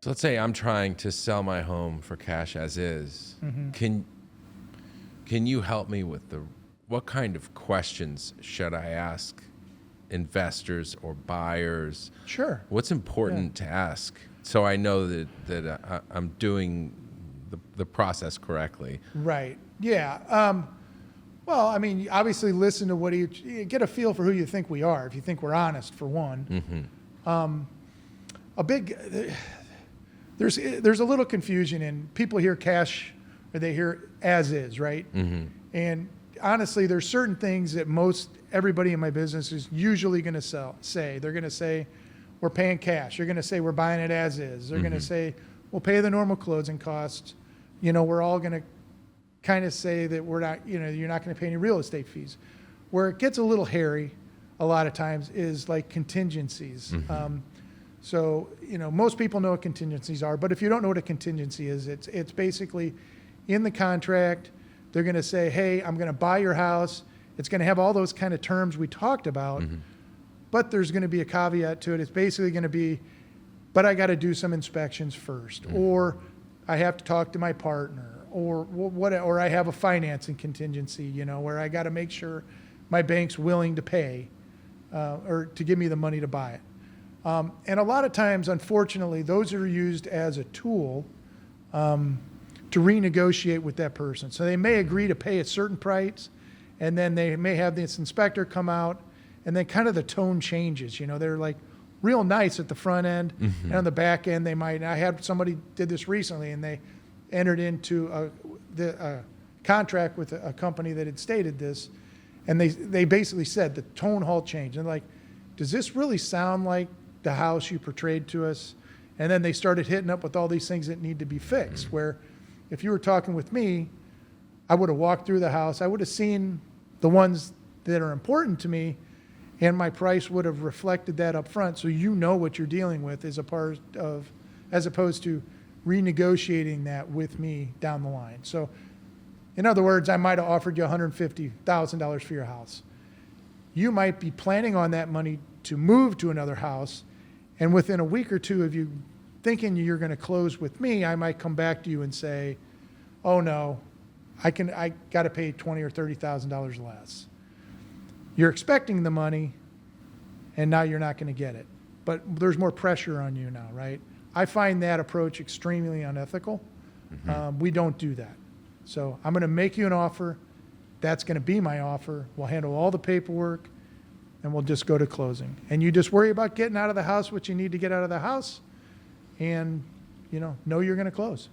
So let's say I'm trying to sell my home for cash as is. Mm-hmm. Can you help me with what kind of questions should I ask investors or buyers? Sure. What's important to ask so I know that I'm doing the process correctly? Right. Yeah. Well, I mean, obviously listen to what you get a feel for who you think we are. If you think we're honest, for one. Mm-hmm. There's a little confusion in people hear cash or they hear as is, right? Mm-hmm. And honestly, there's certain things that everybody in my business is usually going to say. They're going to say, we're paying cash. They're going to say, we're buying it as is. They're going to say, we'll pay the normal closing costs. We're all going to kind of say that we're not, you're not going to pay any real estate fees. Where it gets a little hairy a lot of times is like contingencies. Mm-hmm. So, most people know what contingencies are, but if you don't know what a contingency is, it's basically in the contract. They're going to say, hey, I'm going to buy your house. It's going to have all those kind of terms we talked about, but there's going to be a caveat to it. It's basically going to be, but I got to do some inspections first, or I have to talk to my partner, or I have a financing contingency, where I got to make sure my bank's willing to pay or to give me the money to buy it. And a lot of times, unfortunately, those are used as a tool to renegotiate with that person. So they may agree to pay a certain price, and then they may have this inspector come out, and then kind of the tone changes. They're like real nice at the front end, and on the back end, they might. I had somebody did this recently, and they entered into a contract with a company that had stated this, and they basically said the tone halt changed. And like, does this really sound like the house you portrayed to us? And then they started hitting up with all these things that need to be fixed, where if you were talking with me, I would have walked through the house. I would have seen the ones that are important to me, and my price would have reflected that up front. So what you're dealing with as opposed to renegotiating that with me down the line. So in other words, I might have offered you $150,000 for your house. You might be planning on that money to move to another house, and within a week or two of you thinking you're going to close with me, I might come back to you and say, oh no, I got to pay $20,000 or $30,000 less. You're expecting the money, and now you're not going to get it. But there's more pressure on you now, right? I find that approach extremely unethical. We don't do that. So I'm going to make you an offer. That's going to be my offer. We'll handle all the paperwork, and we'll just go to closing. And you just worry about getting out of the house what you need to get out of the house, and know you're going to close.